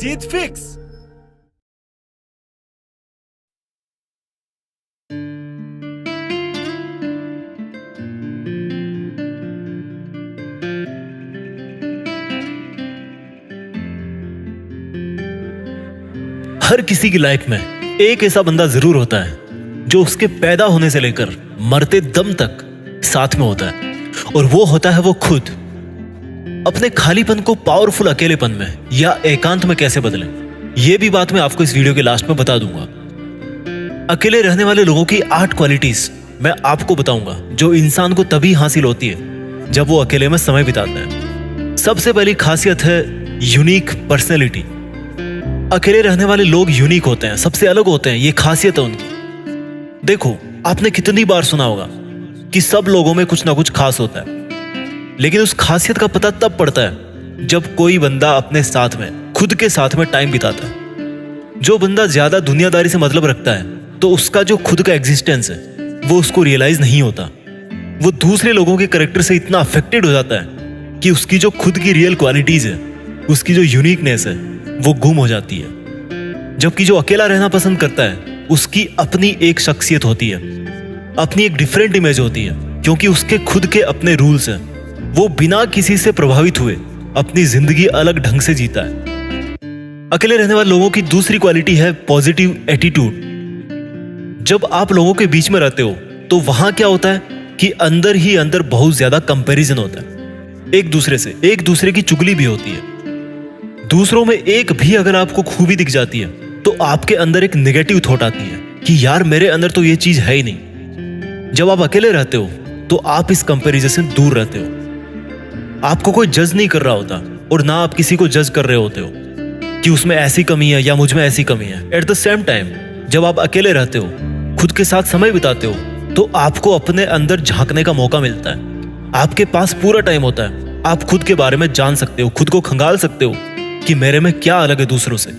जीत fix. हर किसी की life में एक ऐसा बंदा जरूर होता है जो उसके पैदा होने से लेकर मरते दम तक साथ में होता है, और वो होता है वो खुद। अपने खालीपन को पावरफुल अकेलेपन में या एकांत में कैसे बदलें, ये भी बात मैं आपको इस वीडियो के लास्ट में बता दूंगा। अकेले रहने वाले लोगों की 8 क्वालिटीज मैं आपको बताऊंगा जो इंसान को तभी हासिल होती है जब वो अकेले में समय बिताता है। सबसे पहली खासियत है यूनिक पर्सनैलिटी। अकेले रहने वाले लोग यूनिक होते हैं, सबसे अलग होते हैं, ये खासियत है उनकी। देखो, आपने कितनी बार सुना होगा कि सब लोगों में कुछ ना कुछ खास होता है, लेकिन उस खासियत का पता तब पड़ता है जब कोई बंदा अपने साथ में, खुद के साथ में टाइम बिताता है। जो बंदा ज्यादा दुनियादारी से मतलब रखता है तो उसका जो खुद का एग्जिस्टेंस है वो उसको रियलाइज नहीं होता। वो दूसरे लोगों के कैरेक्टर से इतना अफेक्टेड हो जाता है कि उसकी जो खुद की रियल क्वालिटीज है, उसकी जो यूनिकनेस है, वो गुम हो जाती है। जबकि जो अकेला रहना पसंद करता है उसकी अपनी एक शख्सियत होती है, अपनी एक डिफरेंट इमेज होती है, क्योंकि उसके खुद के अपने रूल्स हैं। वो बिना किसी से प्रभावित हुए अपनी जिंदगी अलग ढंग से जीता है। अकेले रहने वाले लोगों की दूसरी क्वालिटी है पॉजिटिव एटीट्यूड। जब आप लोगों के बीच में रहते हो तो वहां क्या होता है कि अंदर ही अंदर बहुत ज्यादा कंपैरिजन होता है, एक दूसरे से, एक दूसरे की चुगली भी होती है। दूसरों में एक भी अगर आपको खूबी दिख जाती है तो आपके अंदर एक नेगेटिव थॉट आती है कि यार मेरे अंदर तो ये चीज है ही नहीं। जब आप अकेले रहते हो तो आप इस कंपैरिजन से दूर रहते हो। आपको कोई जज नहीं कर रहा होता और ना आप किसी को जज कर रहे होते हो कि उसमें ऐसी कमी है या मुझ में ऐसी कमी है। एट द सेम टाइम जब आप अकेले रहते हो, खुद के साथ समय बिताते हो, तो आपको अपने अंदर झांकने का मौका मिलता है। आपके पास पूरा टाइम होता है, आप खुद के बारे में जान सकते हो, खुद को खंगाल सकते हो कि मेरे में क्या अलग है दूसरों से।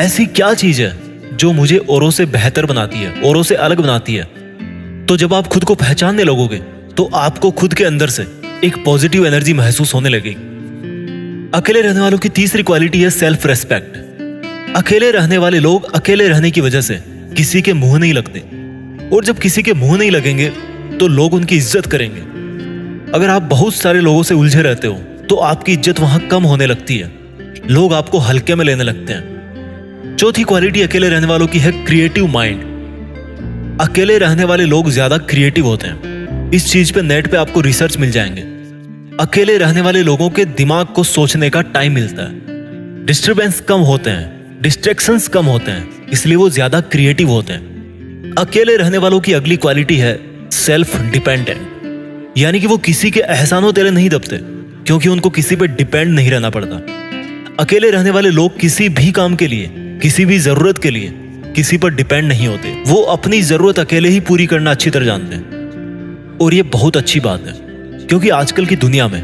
ऐसी क्या चीज है जो मुझे औरों से बेहतर बनाती है, औरों से अलग बनाती है। तो जब आप खुद को पहचानने लगोगे तो आपको खुद के अंदर से एक पॉजिटिव एनर्जी महसूस होने लगेगी। अकेले रहने वालों की तीसरी क्वालिटी है सेल्फ रेस्पेक्ट। अकेले रहने वाले लोग अकेले रहने की वजह से किसी के मुंह नहीं लगते, और जब किसी के मुंह नहीं लगेंगे तो लोग उनकी इज्जत करेंगे। अगर आप बहुत सारे लोगों से उलझे रहते हो तो आपकी इज्जत वहां कम होने लगती है, लोग आपको हल्के में लेने लगते हैं। चौथी क्वालिटी अकेले रहने वालों की है क्रिएटिव माइंड। अकेले रहने वाले लोग ज्यादा क्रिएटिव होते हैं। इस चीज पे नेट पे आपको रिसर्च मिल जाएंगे। अकेले रहने वाले लोगों के दिमाग को सोचने का टाइम मिलता है, डिस्टर्बेंस कम होते हैं, डिस्ट्रैक्शंस कम होते हैं, इसलिए वो ज्यादा क्रिएटिव होते हैं। अकेले रहने वालों की अगली क्वालिटी है सेल्फ डिपेंडेंट, यानी कि वो किसी के एहसानों तेरे नहीं दबते, क्योंकि उनको किसी पे डिपेंड नहीं रहना पड़ता। अकेले रहने वाले लोग किसी भी काम के लिए, किसी भी जरूरत के लिए किसी पर डिपेंड नहीं होते। वो अपनी जरूरत अकेले ही पूरी करना अच्छी तरह जानते हैं, और ये बहुत अच्छी बात है, क्योंकि आजकल की दुनिया में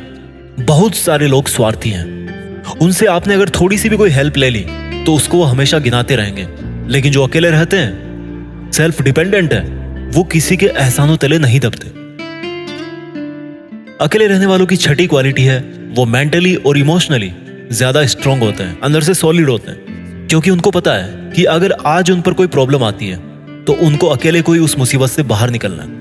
बहुत सारे लोग स्वार्थी हैं। उनसे आपने अगर थोड़ी सी भी कोई हेल्प ले ली तो उसको वो हमेशा गिनाते रहेंगे। लेकिन जो अकेले रहते हैं, सेल्फ डिपेंडेंट है, वो किसी के एहसानों तले नहीं दबते। अकेले रहने वालों की छठी क्वालिटी है वो मेंटली और इमोशनली ज्यादा स्ट्रांग होते हैं, अंदर से सॉलिड होते हैं, क्योंकि उनको पता है कि अगर आज उन पर कोई प्रॉब्लम आती है तो उनको अकेले कोई उस मुसीबत से बाहर निकलना है।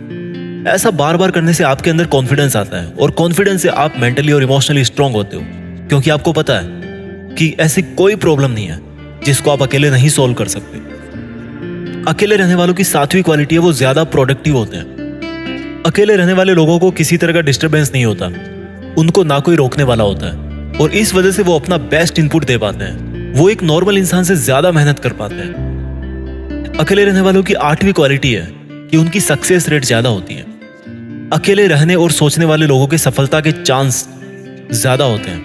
ऐसा बार बार करने से आपके अंदर कॉन्फिडेंस आता है, और कॉन्फिडेंस से आप मेंटली और इमोशनली स्ट्रांग होते हो, क्योंकि आपको पता है कि ऐसी कोई प्रॉब्लम नहीं है जिसको आप अकेले नहीं सॉल्व कर सकते। अकेले रहने वालों की सातवीं क्वालिटी है वो ज्यादा प्रोडक्टिव होते हैं। अकेले रहने वाले लोगों को किसी तरह का डिस्टर्बेंस नहीं होता, उनको ना कोई रोकने वाला होता है, और इस वजह से वो अपना बेस्ट इनपुट दे पाते हैं। वो एक नॉर्मल इंसान से ज्यादा मेहनत कर पाते हैं। अकेले रहने वालों की आठवीं क्वालिटी है कि उनकी सक्सेस रेट ज्यादा होती है। अकेले रहने और सोचने वाले लोगों के सफलता के चांस ज्यादा होते हैं,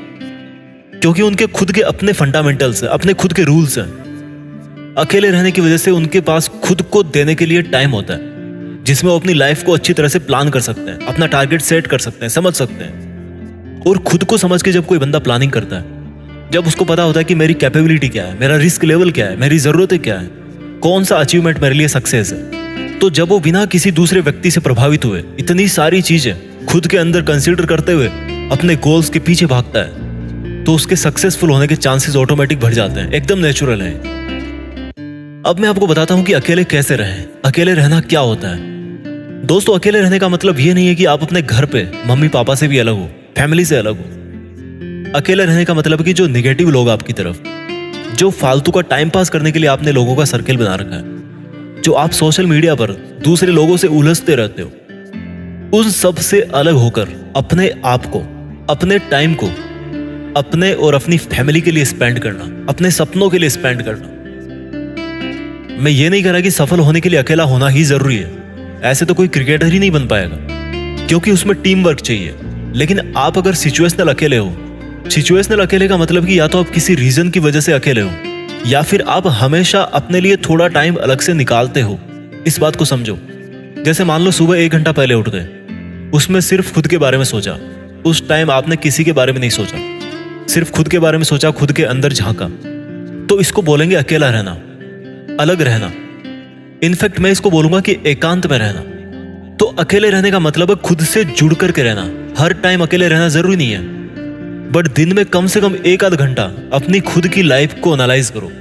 क्योंकि उनके खुद के अपने फंडामेंटल्स हैं, अपने खुद के रूल्स हैं। अकेले रहने की वजह से उनके पास खुद को देने के लिए टाइम होता है, जिसमें वो अपनी लाइफ को अच्छी तरह से प्लान कर सकते हैं, अपना टारगेट सेट कर सकते हैं, समझ सकते हैं। और खुद को समझ के जब कोई बंदा प्लानिंग करता है, जब उसको पता होता है कि मेरी कैपेबिलिटी क्या है, मेरा रिस्क लेवल क्या है, मेरी जरूरतें क्या है, कौन सा अचीवमेंट मेरे लिए सक्सेस है, तो जब वो बिना किसी दूसरे व्यक्ति से प्रभावित हुए इतनी सारी चीजें खुद के अंदर कंसीडर करते हुए अपने गोल्स के पीछे भागता है, तो उसके सक्सेसफुल होने के चांसेस ऑटोमेटिक बढ़ जाते हैं, एकदम नेचुरल है। अब मैं आपको बताता हूं कि अकेले कैसे रहें, अकेले रहना क्या होता है। दोस्तों, अकेले रहने का मतलब ये नहीं है कि आप अपने घर पे मम्मी पापा से भी अलग हो, फैमिली से अलग हो। अकेले रहने का मतलब कि जो निगेटिव लोग आपकी तरफ, जो फालतू का टाइम पास करने के लिए आपने लोगों का सर्कल बना रखा है, जो आप सोशल मीडिया पर दूसरे लोगों से उलझते रहते हो, उन सब से अलग होकर अपने आप को, अपने टाइम को अपने और अपनी फैमिली के लिए स्पेंड करना, अपने सपनों के लिए स्पेंड करना। मैं ये नहीं कह रहा कि सफल होने के लिए अकेला होना ही जरूरी है। ऐसे तो कोई क्रिकेटर ही नहीं बन पाएगा, क्योंकि उसमें टीम वर्क चाहिए। लेकिन आप अगर सिचुएशनल अकेले हो, सिचुएशनल अकेले का मतलब कि या तो आप किसी रीजन की वजह से अकेले हो, या फिर आप हमेशा अपने लिए थोड़ा टाइम अलग से निकालते हो। इस बात को समझो। जैसे मान लो सुबह 1 घंटा पहले उठ गए, उसमें सिर्फ खुद के बारे में सोचा। उस टाइम आपने किसी के बारे में नहीं सोचा, सिर्फ खुद के बारे में सोचा, खुद के अंदर झांका। तो इसको बोलेंगे अकेला रहना, अलग रहना। इनफैक्ट मैं इसको बोलूंगा कि एकांत में रहना। तो अकेले रहने का मतलब है खुद से जुड़ करके रहना। हर टाइम अकेले रहना जरूरी नहीं है, बट दिन में कम से कम 1 आध घंटा अपनी खुद की लाइफ को एनालाइज करो,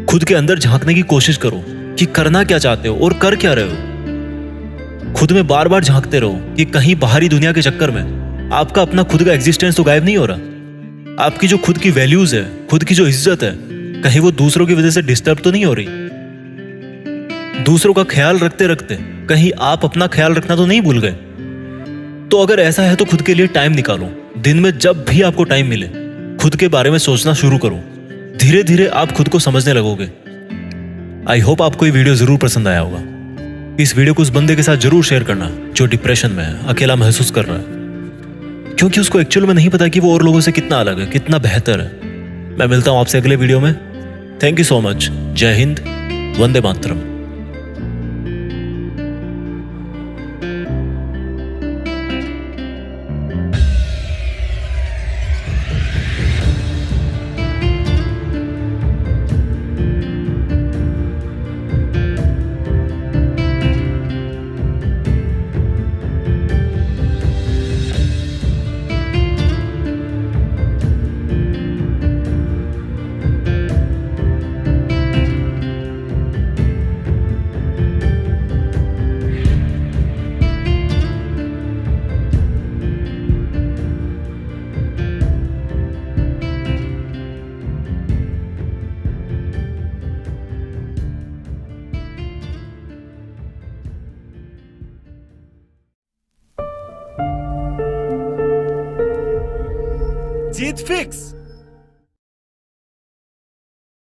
खुद के अंदर झांकने की कोशिश करो कि करना क्या चाहते हो और कर क्या रहे हो। खुद में बार बार झांकते रहो कि कहीं बाहरी दुनिया के चक्कर में आपका अपना खुद का एग्जिस्टेंस तो गायब नहीं हो रहा। आपकी जो खुद की वैल्यूज है, खुद की जो इज्जत है, कहीं वो दूसरों की वजह से डिस्टर्ब तो नहीं हो रही। दूसरों का ख्याल रखते रखते कहीं आप अपना ख्याल रखना तो नहीं भूल गए। तो अगर ऐसा है तो खुद के लिए टाइम निकालो। दिन में जब भी आपको टाइम मिले, खुद के बारे में सोचना शुरू करो। धीरे धीरे आप खुद को समझने लगोगे। आई होप आपको ये वीडियो जरूर पसंद आया होगा। इस वीडियो को उस बंदे के साथ जरूर शेयर करना जो डिप्रेशन में है, अकेला महसूस कर रहा है, क्योंकि उसको एक्चुअल में नहीं पता कि वो और लोगों से कितना अलग है, कितना बेहतर है। मैं मिलता हूं आपसे अगले वीडियो में। Thank you so much. जय हिंद, वंदे मातरम। जीत फिक्स।